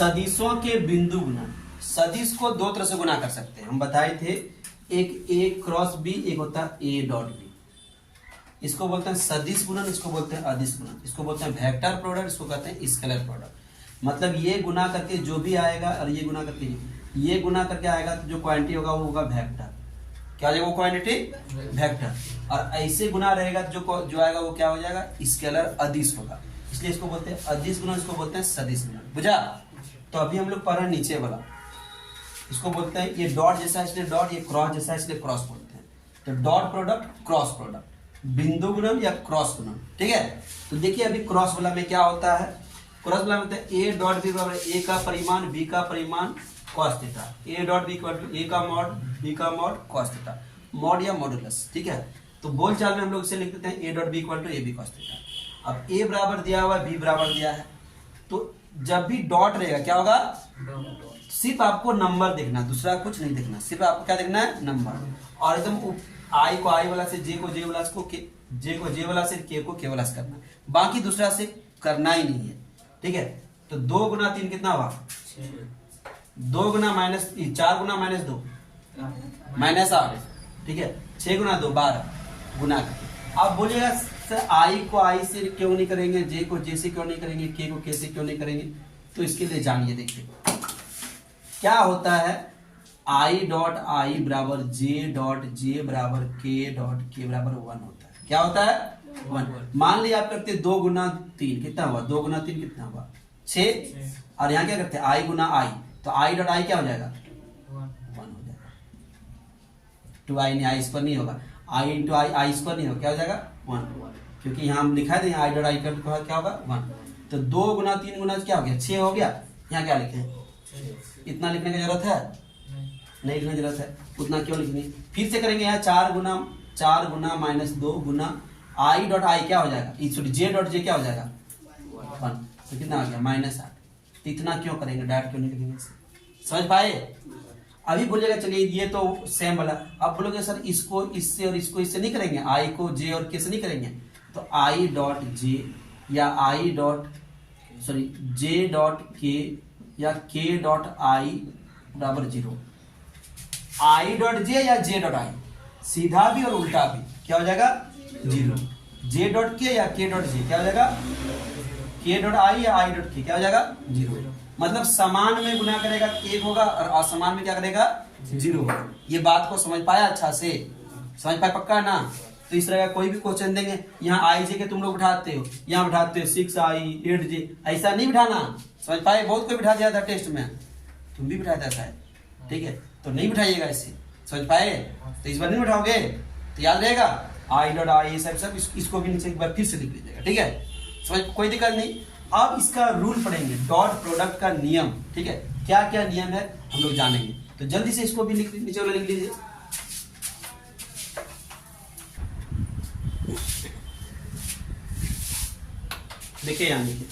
सदिशों के बिंदु गुणन। सदिश को दो तरह से गुना कर सकते हैं, हम बताए थे। एक ए क्रॉस बी, एक होता है ए डॉट बी। इसको बोलते हैं सदिश गुणन, इसको बोलते हैं अदिश गुणन, इसको बोलते हैं वेक्टर प्रोडक्ट, इसको कहते हैं स्केलर प्रोडक्ट। मतलब ये गुना करके जो भी आएगा और ये गुना करके आएगा तो जो क्वांटिटी होगा वो होगा वेक्टर। क्या हो जाएगा वो क्वांटिटी? वेक्टर। और ऐसे गुना रहेगा तो जो आएगा वो क्या हो जाएगा? स्केलर अदिश होगा। इसलिए इसको बोलते हैं अदिश गुणन, इसको बोलते हैं सदिश गुणन। बुझा? तो अभी हम लोग पढ़ रहे हैं नीचे वाला, इसको बोलते हैं ये डॉट जैसा है इसलिए डॉट, ये क्रॉस जैसा है इसलिए क्रॉस बोलते हैं। तो डॉट प्रोडक्ट, क्रॉस प्रोडक्ट, बिंदु गुणन या क्रॉस गुणन। ठीक है, तो देखिए अभी क्रॉस वाला में क्या होता है। क्रॉस वाला में होता है ए डॉट बी बराबर ए का परिमाण बी का परिमाण cos theta. A dot B equal to A का मॉड बी का मॉड कॉस थीटा, मॉड या मॉडुलस। ठीक है, तो बोलचाल में हम लोग इसे लिख देते हैं A dot B equal to A B cos theta. अब ए बराबर दिया हुआ है, बी बराबर दिया है, तो जब भी डॉट रहेगा क्या होगा? सिर्फ आपको नंबर देखना, दूसरा कुछ नहीं देखना, सिर्फ आपको क्या देखना है? नंबर। और एकदम आई को आई वाला से, जे को जे वाला से, जे को जे वाला से, के को के वाला से करना, बाकी दूसरा से करना ही नहीं है। ठीक है, तो 2 गुना 3 कितना हुआ? 2 गुना माइनस 4 गुना माइनस 2 -8। ठीक है, 6 गुना 2 12 गुना करके। अब बोलिएगा सर आई को आई से क्यों नहीं करेंगे, जे को जे से क्यों नहीं करेंगे, के को के से क्यों नहीं करेंगे? तो इसके लिए जानिए, देखिए क्या होता है। आई डॉट आई बराबर जे डॉट जे बराबर के डॉट के बराबर 1 होता है। क्या होता है? 1। मान लिया आप करते 2 गुना 3 कितना हुआ? 2 गुना 3 कितना हुआ? 6। और यहाँ क्या करते हैं? आई गुना आई, तो आई डॉट आई क्या हो जाएगा? 1 हो जाएगा। 2 आई नहीं, आई स्क्वायर नहीं होगा, आई इंटू आई, आई स्क्वायर नहीं होगा, क्या हो जाएगा? 1। क्योंकि यहाँ हम दिखा दें आई डॉट आई का क्या होगा? 1। तो 2 गुना 3 गुना क्या हो गया? 6 हो गया। यहाँ क्या लिखे? इतना लिखने की जरूरत है? नहीं लिखने की जरूरत है। उतना क्यों लिखनी? फिर से करेंगे यहाँ 4 गुना -2 गुना आई डॉट आई क्या हो जाएगा? सॉरी जे डॉट जे क्या हो जाएगा? 1। तो कितना आ गया? -8। तो इतना क्यों करेंगे? डायरेक्ट क्यों नहीं लिखेंगे? समझ पाए? अभी बोलिएगा चलिए ये तो सेम वाला। अब बोलोगे सर इसको इससे और इसको इससे नहीं करेंगे, आई को जे और के से नहीं करेंगे, तो आई डॉट जे या I dot sorry J dot के या के डॉट आई बराबर 0। आई डॉट जे या जे डॉट आई, सीधा भी और उल्टा भी क्या हो जाएगा? 0। जे डॉट के या के डॉट जे क्या हो जाएगा? के डॉट आई या आई डॉट के क्या हो जाएगा? 0। मतलब समान में गुना करेगा 1 होगा और असमान में क्या करेगा? 0 होगा। ये बात को समझ पाया? अच्छा से समझ पाए? पक्का ना? तो इस तरह का कोई भी क्वेश्चन देंगे, यहाँ आई जे के तुम लोग बिठाते हो, यहाँ बिठाते हो 6i 8j, ऐसा नहीं बिठाना। समझ पाए? बहुत कोई बिठा दिया था टेस्ट में, तुम भी बिठा देता है। ठीक है, तो नहीं बिठाइएगा इससे। समझ पाए? तो इस बार नहीं बिठाओगे तो याद रहेगा आई डॉट आई सब इसको भी नीचे एक बार फिर से लिख लीजिएगा। ठीक है, समझ? कोई दिक्कत नहीं। अब इसका रूल पढ़ेंगे, डॉट प्रोडक्ट का नियम। ठीक है, क्या क्या नियम है हम लोग जानेंगे, तो जल्दी से इसको भी नीचे वाला लिख लीजिए। देखिए यहाँ देखिए,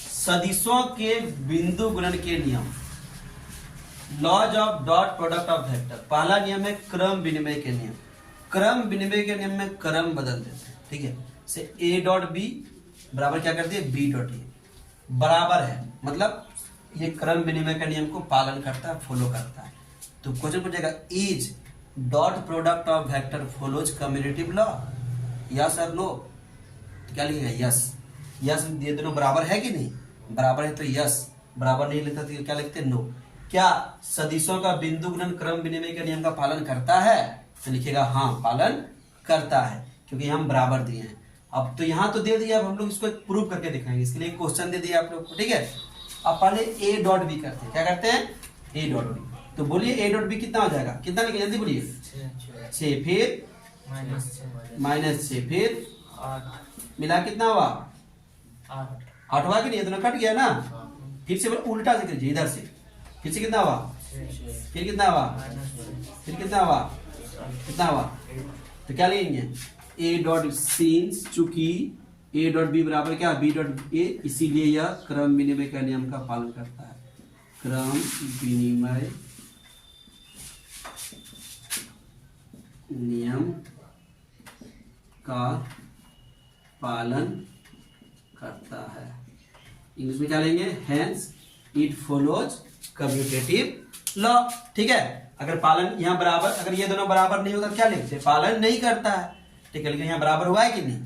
सदिशों के बिंदु गुणन के नियम, laws of dot product of vector. पहला नियम है क्रम विनिमय के नियम। क्रम विनिमय के नियम में क्रम बदल देते हैं। ठीक है, से ए डॉट बी बराबर क्या करते हैं? बी डॉट ए बराबर है, मतलब ये क्रम विनिमय का नियम को पालन करता है, फॉलो करता है। तो क्वेश्चन पूछेगा is dot product of vector follows commutative law, yes और नो? तो क्या लिखेगा? यस। यस, ये दोनों बराबर है कि नहीं? बराबर है तो यस, बराबर नहीं लिखता तो क्या लिखते? नो। क्या सदिशों का बिंदु गुणन क्रम विनिमय के नियम का पालन करता है? तो लिखेगा हाँ पालन करता है, क्योंकि हम बराबर दिए हैं। अब तो यहाँ तो दे दिया, अब हम लोग इसको प्रूव करके दिखाएंगे। इसके लिए क्वेश्चन दे दिया आप लोग को। ठीक है, अब पहले ए डॉट बी करते हैं। क्या करते हैं? A dot B. तो बोलिए ए डॉट बी कितना हो जाएगा? कितना लिखे जल्दी बोलिए? 6 फिर -6 फिर मिला कितना हुआ? 8 हुआ कि नहीं? इतना कट गया ना। फिर से उल्टा से कीजिए, इधर से फिर से कितना हुआ? फिर कितना हुआ? फिर कितना हुआ? कितना हुआ? तो क्या लेंगे? ए डॉट सिंस चूंकि ए डॉट बी बराबर क्या? बी डॉट ए, इसीलिए यह क्रम विनिमय का नियम का पालन करता है। क्रम विनिमय नियम का पालन करता है। इंग्लिश में क्या लेंगे, hence it follows commutative law. ठीक है, अगर पालन यहाँ बराबर, अगर ये दोनों बराबर नहीं होगा क्या लिखते, पालन नहीं करता है। ठीक है, लेकिन यहाँ बराबर हुआ है कि नहीं,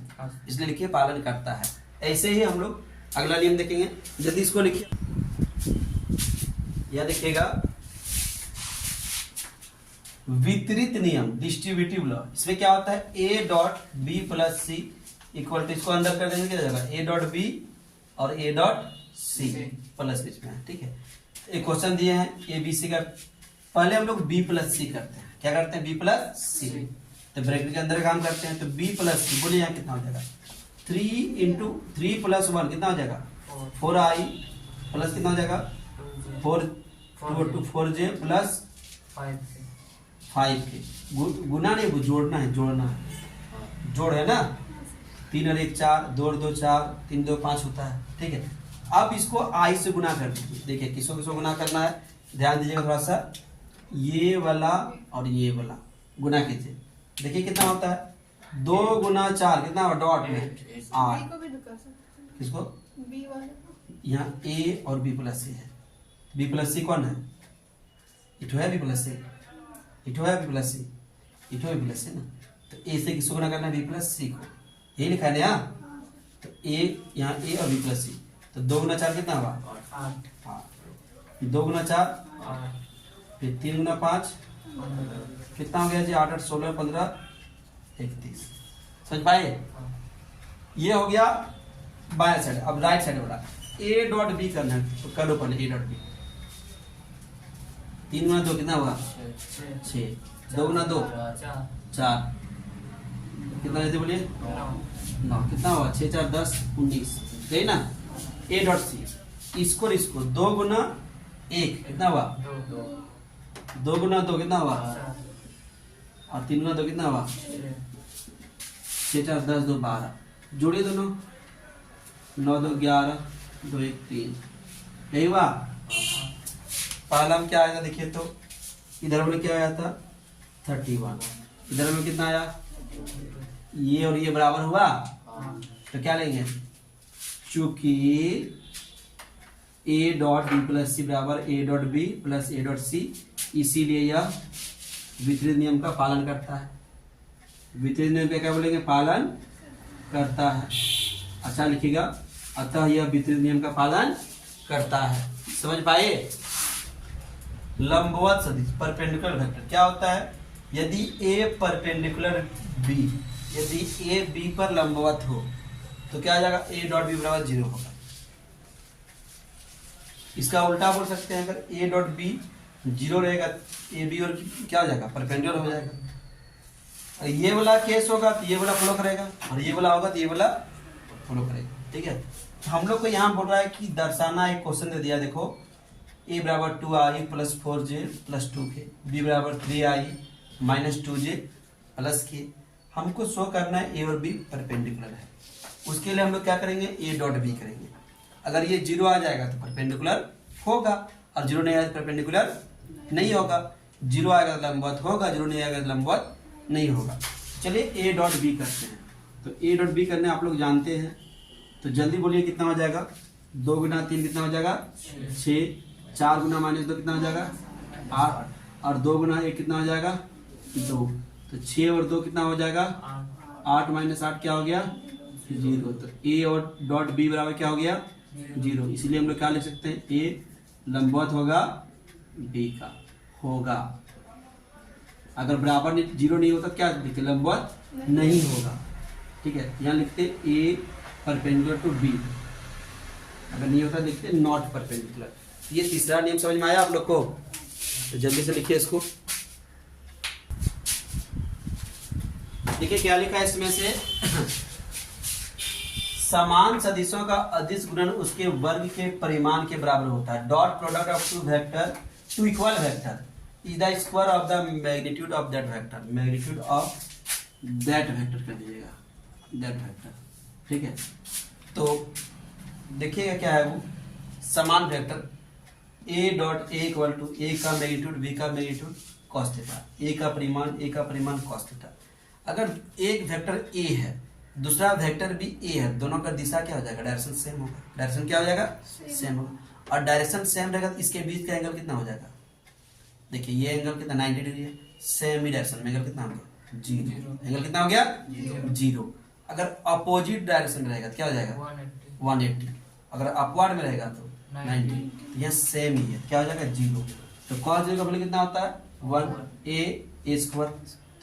इसलिए लिखिए पालन करता है। ऐसे ही हम लोग अगला नियम देखेंगे, यदि इसको लिखिए, यह देखिएगा वितरित नियम, डिस्ट्रीब्यूटिव लॉ। इसमें क्या होता है, A dot B plus C equal to, इसको अंदर कर देंगे क्या जाएगा, ए डॉट बी और ए डॉट सी प्लस बीच में है। ठीक है, एक क्वेश्चन दिए हैं ए बी सी का, पहले हम लोग बी प्लस सी करते हैं। क्या करते हैं, बी प्लस सी, तो ब्रैकेट के अंदर काम करते हैं। तो बी प्लस सी, बोलिए यहाँ कितना हो जाएगा, 3 इंटू 3 प्लस 1 कितना हो जाएगा, 4i प्लस कितना हो जाएगा, 4j प्लस 5k। गुना नहीं, जोड़ना है, जोड़ना है, जोड़ है ना, 3 और 1 4, 2 और 2 4, 3 2 5 होता है। ठीक है, अब इसको i से गुना कर दीजिए। देखिए किसको किसको गुना करना है, ध्यान दीजिएगा थोड़ा सा, ये वाला और ये वाला गुना कीजिए। देखिए कितना होता है, 2 गुना 4 कितना होगा, डॉट में 8। किसको, यहाँ a और b प्लस सी है, b प्लस सी कौन है, इठो है b प्लस सी, इठो है b प्लस सी, इठो है b प्लस सी ना, तो a से किसको गुना करना है, b प्लस सी को, यही लिखा है ना। तो a, यहाँ a और b प्लस सी, तो 2 गुना 4 कितना हुआ, 8। 2 गुना 4, फिर 3 गुना 5 कितना हो गया जी, 8 8 16 15 31। समझ पाए, ये हो गया बाएं साइड। अब राइट साइड वाला a डॉट बी करना है, तो करो पहले a डॉट बी। 3 गुना 2 कितना हुआ, 6। 2 गुना 2 4, कितना लेते बोलिए, 9। कितना हुआ, 6 4 10 19, सही ना। a डॉट सी, इसको और इसको 2 गुना 1 कितना हुआ, 2 गुना 2 कितना हुआ, और 3 गुना 2 कितना हुआ, 6 4 10 2 12। जोड़िए दोनों, 9 2 11 2 1 3, यही हुआ। पहला में क्या आया, देखिए तो इधर में क्या आया था 31, इधर में कितना आया, ये और ये बराबर हुआ, तो क्या लेंगे, चूंकि a dot B plus C बराबर a dot B plus a dot C, इसीलिए यह वितरित नियम का पालन करता है। वितरित नियम क्या बोलेंगे, पालन करता है। अच्छा लिखिएगा, अतः यह वितरित नियम का पालन करता है। समझ पाए। लंबवत सदिश, परपेंडिकुलर वेक्टर क्या होता है, यदि a परपेंडिकुलर b, यदि a b पर लंबवत हो तो क्या आ जाएगा, a डॉट बी बराबर 0 होगा। इसका उल्टा बोल सकते हैं, अगर a डॉट बी 0 रहेगा, ए बी और क्या हो जाएगा, परपेंडिकुलर हो जाएगा। ये वाला केस होगा तो ये वाला फॉलो करेगा, और ये वाला होगा तो ये वाला फॉलो करेगा। ठीक है, तो हम लोग को यहाँ बोल रहा है कि दर्शाना, एक क्वेश्चन दे दिया, देखो a बराबर 2i plus 4j plus 2k, b बराबर 3i minus 2j plus k। हमको शो करना है a और b परपेंडिकुलर है। उसके लिए हम लोग क्या करेंगे, a डॉट b करेंगे। अगर ये 0 आ जाएगा तो परपेंडिकुलर होगा, और 0 नहीं आएगा तो परपेंडिकुलर नहीं होगा। 0 आएगा तो लंबवत होगा, 0 नहीं आएगा तो लंबवत नहीं होगा। चलिए a डॉट b करते हैं। तो a डॉट b करने आप लोग जानते हैं, तो जल्दी बोलिए कितना हो जाएगा, 2 गुना 3 कितना हो जाएगा, 6। 4 गुना माइनस 2 कितना हो जाएगा, 8। और 2 गुना 1 कितना हो जाएगा, 2। तो 6 और 2 कितना हो जाएगा, 8 माइनस 8 क्या हो गया, 0। तो a और डॉट b बराबर क्या हो गया, 0। इसलिए हम लोग क्या लिख सकते हैं, a लंबवत होगा b का होगा। अगर बराबर 0 नहीं होता क्या लिखते, लंबवत नहीं होगा। ठीक है, यहाँ लिखते a परपेंडिकुलर टू b, अगर नहीं होता लिखते नॉट परपेंडिकुलर। ये तीसरा नियम समझ में आया आप लोग को, तो जल्दी से लिखिए इसको। देखिए क्या लिखा है इसमें से, समान सदिशों का अदिश गुणन उसके वर्ग के परिमाण के बराबर होता है। Dot product of two vector, two equal vector is the square of the magnitude of that vector. Magnitude of that vector कर दीजिएगा, दैट वेक्टर। ठीक है, तो देखिएगा क्या है वो, समान vector a dot a equal to a का मैग्नीट्यूड b का मैग्नीट्यूड cos थीटा, a का परिमाण cos थीटा। अगर एक वेक्टर a है दूसरा वेक्टर भी ए है, दोनों का दिशा क्या हो जाएगा, डायरेक्शन सेम होगा। डायरेक्शन क्या हो जाएगा, सेम होगा। और डायरेक्शन सेम रहेगा तो इसके बीच का एंगल कितना हो जाएगा, देखिए ये एंगल कितना 90 डिग्री है, सेम ही डायरेक्शन में एंगल कितना हो गया, जीरो। एंगल कितना हो गया, जीरो। अगर अपोजिट डायरेक्शन में रहेगा तो क्या हो जाएगा, 180। अगर अपवर्ड में रहेगा तो 90। तो यह सेम ही है, क्या हो जाएगा, जीरो। तो cos जीरो का वैल्यू कितना होता है, 1 a स्क्वायर।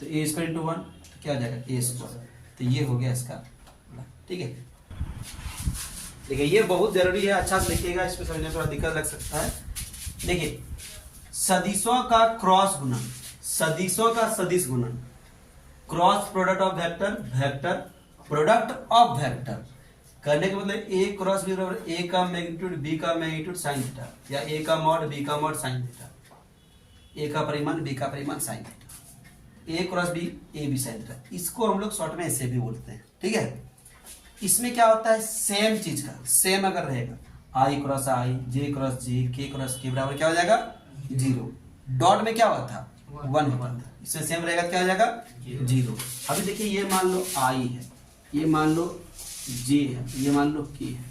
तो a स्क्वायर इंटू 1 तो क्या हो जाएगा, a स्क्वायर। तो ये हो गया इसका, ठीक है। देखिए ये बहुत जरूरी है, अच्छा से लिखिएगा, इसमें समझने में थोड़ा दिक्कत लग सकता है। देखिए सदिशों का क्रॉस गुणन, सदिशों का सदिश गुणन, cross product of vector, vector product of vector करने के मतलब ए क्रॉस बी बराबर ए का मैग्नीट्यूड बी का मैग्नीट्यूड साइन थीटा, या ए का मॉड बी का मॉड साइन थीटा, ए का परिमाण बी का परिमाण sine theta, A cross B A B sine theta. इसको हम लोग शॉर्ट में ऐसे भी बोलते हैं, ठीक है। इसमें क्या होता है, सेम चीज का सेम अगर रहेगा, आई क्रॉस आई, जे क्रॉस जे, के क्रॉस के बराबर क्या हो जाएगा, जीरो। डॉट में क्या हुआ था, 1 होता था, इसमें सेम रहेगा क्या हो जाएगा, जीरो। अभी देखिए ये मान लो आई है, ये मान लो जे है, ये मान लो के है।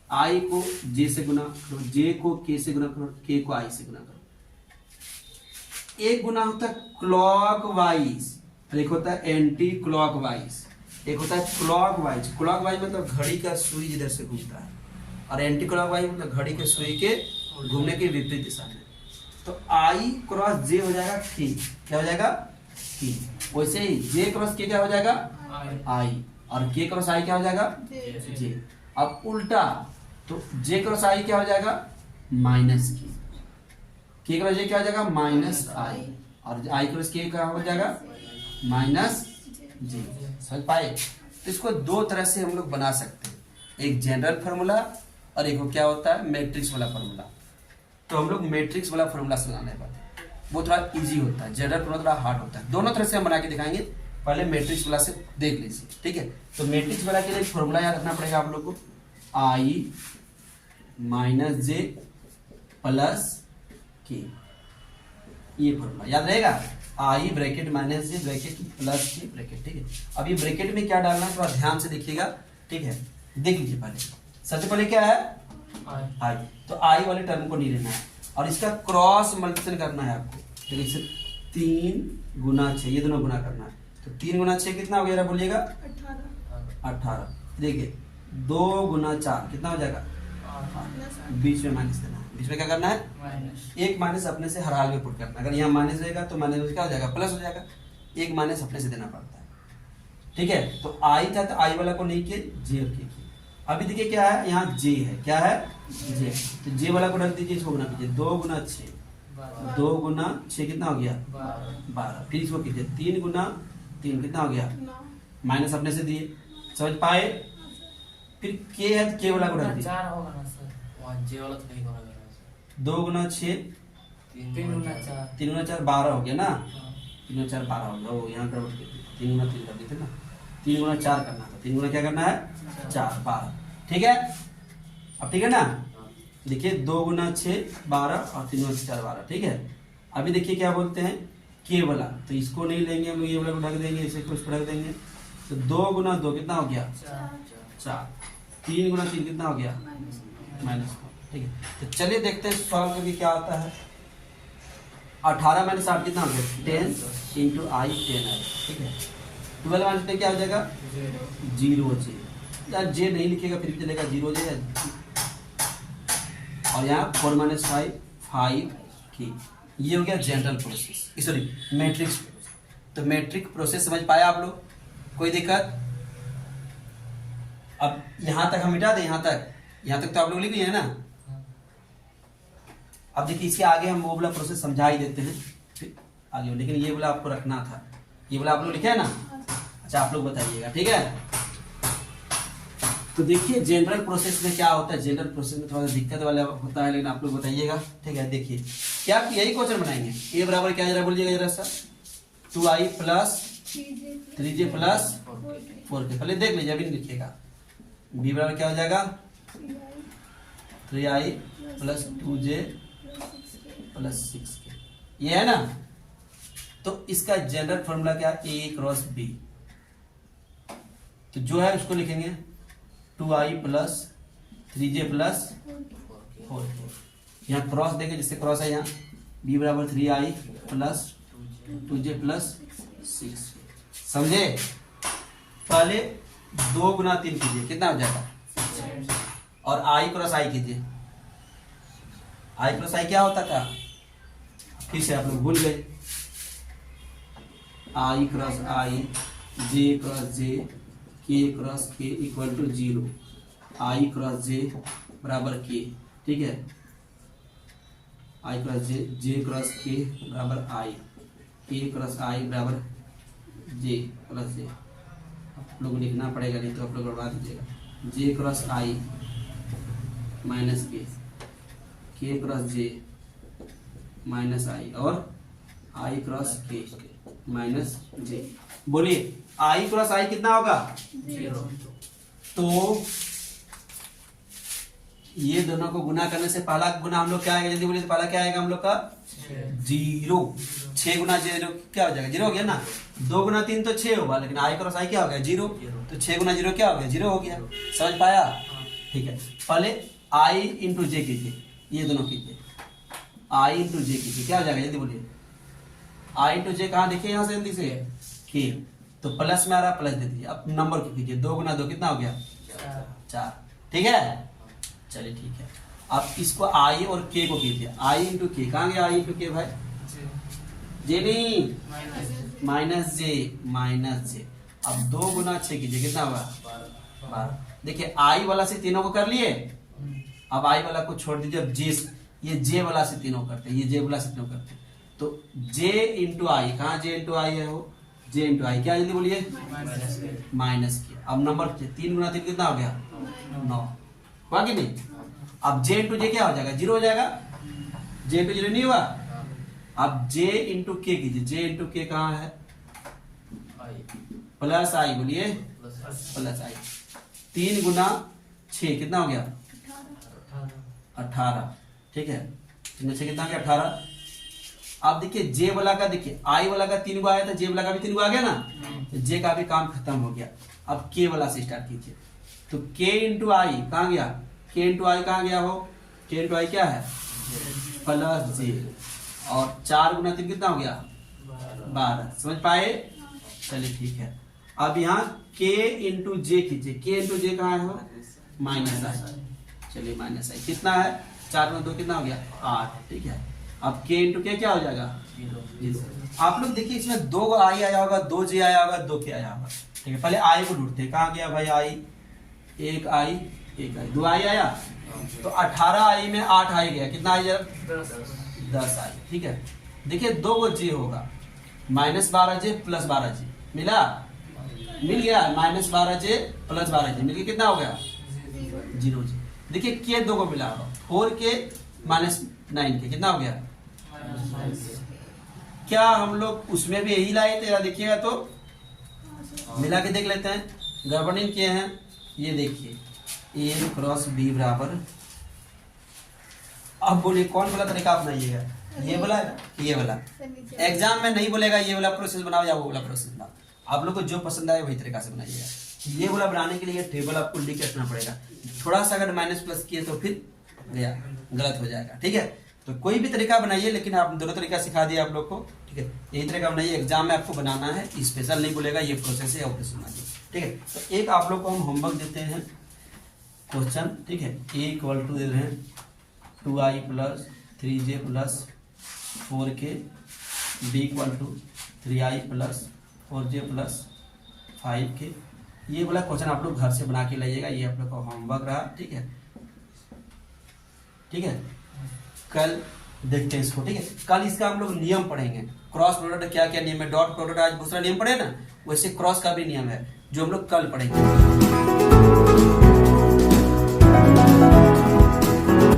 आई को जे से गुना करो, जे को के से गुना करो, के को आई से गुना करो। एक गुना होता है क्लॉक वाइज, एक होता है एंटी क्लॉक वाइज, एक होता है क्लॉक वाइज। क्लॉक वाइज मतलब घड़ी का सुई जिधर से घूमता है, और एंटी क्लॉक वाइज मतलब घड़ी के सुई के घूमने की विपरीत दिशा में। तो आई क्रॉस जे हो जाएगा के, क्या हो जाएगा, के। वैसे ही जे क्रॉस के क्या हो जाएगा, आई, और के क्रॉस आई क्या हो जाएगा, जे। अब उल्टा, तो जे क्रॉस आई क्या हो जाएगा, माइनस के क्रॉस जे क्या हो जाएगा, माइनस आई, और आई क्रॉस के क्या हो जाएगा, माइनस जे। समझ पाए। तो इसको दो तरह से हम लोग बना सकते हैं, एक जनरल फार्मूला और एक क्या होता है, मैट्रिक्स वाला फार्मूला। तो हम लोग मैट्रिक्स वाला फार्मूला से बनाने वाले, वो थोड़ा इजी होता है, जनरल फार्मूला थोड़ा हार्ड होता है। दोनों तरह से हम बना के दिखाएंगे, पहले मैट्रिक्स वाला से देख लीजिए, ठीक है। तो मैट्रिक्स वाला के लिए फॉर्मूला याद रखना पड़ेगा आप लोग को, आई माइनस जे प्लस के, ये फॉर्मूला याद रहेगा, आई ब्रैकेट माइनस जे ब्रैकेट प्लस के ब्रैकेट, ठीक है। अब ये ब्रैकेट में क्या डालना है थोड़ा ध्यान से देखिएगा, ठीक है। देख लीजिए पहले, सबसे पहले क्या है, आई। तो आई वाले टर्म को नहीं लेना है, और इसका क्रॉस मल्टीप्लिकेशन करना है आपको, ठीक है। 3 गुना 6, ये दोनों गुना करना है। तो 3 गुना 6 कितना हो गया, बोलिएगा 18। देखिए 2 गुना 4 कितना हो जाएगा, बीच में माइनस देना है, बीच में क्या करना है, एक माइनस अपने से हर हाल में पुट करना है। अगर यहाँ माइनस रहेगा तो माइनस क्या हो जाएगा, प्लस हो जाएगा, एक माइनस अपने से देना पड़ता है, ठीक है। तो आई था तो आई वाला को नहीं किए, जे और के। अभी देखिए क्या है, यहाँ जे है, क्या है, जे। तो जे वाला को रख दीजिए, इसको गुना कीजिए, 2 गुना 6, 2 गुना 6 कितना हो गया, 12। फिर इसको कीजिए 3 गुना 3 कितना हो गया, माइनस अपने से दिए, समझ पाए। फिर के है तो के वाला को रख दीजिए, 2 गुना 6, 3 गुना 4 12 हो गया ना, 3 गुना 4 12 हो गया, वो यहाँ गड़बड़ की 3 गुना 3 कर देते ना, 3 गुना 4 करना था, 3 गुना क्या करना है, 4 12, ठीक है। अब ठीक है ना, देखिए 2 गुना 6 12 और 3 गुना 4 12, ठीक है। अभी देखिए क्या बोलते हैं, के वाला, तो इसको नहीं लेंगे हम लोग, ये वाला को ढक देंगे, इसे कुछ ढक देंगे। तो 2 गुना 2 कितना हो गया, 4। 3 गुना 3 कितना हो गया, -4, ठीक है। तो चलिए देखते हैं सॉल्व करके क्या आता है। 18 माइनस 8 कितना हो गया, 10 इंटू आई 10 आई, ठीक है। 12 माइनस 10 क्या हो जाएगा, 0 जे। यार जे नहीं लिखेगा फिर भी चलेगा, 0 जे है। और यहाँ 4 माइनस 5 5 के। ये हो गया जनरल प्रोसेस, सॉरी मैट्रिक्स। तो मैट्रिक प्रोसेस समझ पाया आप लोग, कोई दिक्कत। अब यहां तक हम मिटा दें, यहां तक तो आप लोग लिख लिए है ना। अब देखिए इसके आगे हम वो वाला प्रोसेस समझा ही देते हैं फिर आगे, लेकिन ये वाला आपको रखना था, ये वाला आप लोग लिखे है ना। अच्छा आप लोग बताइएगा, ठीक है। तो देखिए जनरल प्रोसेस में क्या होता है, जनरल प्रोसेस में थोड़ा दिक्कत वाला होता है, लेकिन आप लोग बताइएगा, ठीक है। देखिए क्या यही क्वेश्चन बनाएंगे, ए बराबर क्या जरा बोलिएगा जरा सा, 2i plus 3j plus 4k। पहले देख लीजिए, अभी नहीं लिखिएगा। बी बराबर क्या हो जाएगा, 3i plus 2j plus 6k, ये है ना। तो इसका जनरल फॉर्मूला क्या है, ए क्रॉस बी, तो जो है उसको लिखेंगे 2i plus 3j plus 4k। यहाँ क्रॉस देंगे, जिससे क्रॉस है यहाँ b बराबर 3i प्लस 2j प्लस 6। समझे? पहले 2 गुना 3 कीजिए, कितना हो जाएगा? और i क्रॉस i कीजिए। i क्रॉस i क्या होता था? फिर से आप लोग भूल गए। i cross i, j cross j, k cross k equal to 0। i cross j बराबर k, ठीक है। i cross j, j cross k बराबर i, k क्रॉस i बराबर j प्लस j। आप लोग लिखना पड़ेगा, नहीं तो आप लोग बढ़वा दीजिएगा। j cross i minus k, k cross j minus i और i cross k minus j। बोलिए i क्रॉस i कितना होगा? 0। तो ये दोनों को गुना करने से पहला गुना हम लोग क्या आएगा? जल्दी बोलिए, तो पहला क्या आएगा हम लोग का? 0। 6 गुना 0 क्या हो जाएगा? 0 हो गया ना। 2 गुना 3 तो 6 होगा, लेकिन i क्रॉस i क्या हो गया? 0। तो 6 गुना 0 क्या हो गया? 0 हो गया। समझ पाया? ठीक है। पहले i इंटू जे कीजिए, ये दोनों कीजिए। i इंटू जे कीजिए, क्या हो जाएगा? जल्दी बोलिए। i इंटू जे कहाँ देखिए? यहाँ से जल्दी से k, तो प्लस में आ रहा, प्लस दे दीजिए। अब नंबर को कीजिए, 2 गुना 2 कितना हो गया? 4। ठीक है, चलिए ठीक है। अब इसको i और k को कीजिए। i इंटू k, कहाँ गया i इंटू k भाई? जे नहीं, माइनस जे। अब 2 गुना 6 कीजिए, कितना होगा? 12। देखिए i वाला से तीनों को कर लिए, अब i वाला को छोड़ दीजिए। अब ये j वाला से तीनों करते हैं, ये j वाला से तीनों करते हैं। तो j इंटू आई, कहाँ j इंटू आई है? वो j इंटू आई क्या? जल्दी बोलिए। माइनस के। अब नंबर 3 गुना 3 कितना हो गया? 9। हुआ कि नहीं? अब j इंटू जे क्या हो जाएगा? 0 हो जाएगा। j इंटू 0 नहीं हुआ। अब j इंटू के कीजिए, j इंटू के कहाँ है? प्लस आई, बोलिए प्लस आई। 3 गुना 6 कितना हो गया? 18। ठीक है, 3 6 कितना हो गया? 18। अब देखिए जे वाला का, देखिए आई वाला का 3 गो आया था, जे वाला का भी 3 गो आ गया ना, तो जे का भी काम खत्म हो गया। अब के वाला से स्टार्ट कीजिए। तो के इंटू आई कहाँ गया? के इंटू आई कहाँ गया हो? के इंटू आई क्या है? प्लस जे। और 4 गुना 3 कितना हो गया? 12। समझ पाए? चलिए ठीक है। अब यहाँ के इंटू जे कीजिए, के इंटू जे कहाँ है? माइनस आई। चलिए माइनस आई कितना है? 4 में 2 कितना हो गया? 8। ठीक है। अब k इंटू के क्या हो जाएगा? 0। आप लोग देखिए इसमें 2 आई आया होगा, 2 जे आया होगा, 2 के आया होगा। ठीक है, पहले आई को ढूंढते हैं। कहाँ गया भाई आई? 1 आई 2 आई आया, तो 18 आई में 8 आई गया, कितना आई जरा? 10 आई। ठीक है, देखिए 2 को जे होगा, माइनस 12 जे प्लस 12 जे मिला, मिल गया। माइनस 12 जे प्लस 12 जे मिल गया, कितना हो गया? 0 जे। देखिए के 2 को मिला होगा, 4 के माइनस 9 के कितना हो गया? क्या हम लोग उसमें भी यही लाए थे? देखिएगा तो मिला के देख लेते हैं। गड़बड़ी किए हैं, ये देखिए a क्रॉस b बराबर। अब बोलिए कौन वाला तरीका अपनाइएगा? ये वाला, ये वाला। एग्जाम में नहीं बोलेगा ये वाला प्रोसेस बनाओ या वो वाला प्रोसेस बनाओ, आप लोग को जो पसंद आए वही तरीका से बनाइएगा। ये वाला बनाने के लिए टेबल आपको लिख के रखना पड़ेगा। थोड़ा सा अगर माइनस प्लस किए तो फिर गया, गलत हो जाएगा। ठीक है, तो कोई भी तरीका बनाइए, लेकिन आप दोनों तरीका सिखा दिया आप लोग को। ठीक है, यही तरीका बनाइए, एग्जाम में आपको बनाना है, स्पेशल नहीं बोलेगा ये प्रोसेस है ऑपरेशन बनाइए। ठीक है, तो एक आप लोग को हम होमवर्क देते हैं क्वेश्चन। ठीक है, ए इक्वल टू दे रहे हैं 2i plus 3j plus 4k, b equal to 3i plus 4j plus 5k। ये वाला क्वेश्चन आप लोग घर से बना के लाइएगा, ये आप लोग का होमवर्क रहा। ठीक है, ठीक है, कल देखते हैं इसको। ठीक है, कल इसका हम लोग नियम पढ़ेंगे। क्रॉस प्रोडक्ट क्या क्या नियम है, डॉट प्रोडक्ट आज दूसरा नियम पढ़े ना, वैसे क्रॉस का भी नियम है जो हम लोग कल पढ़ेंगे।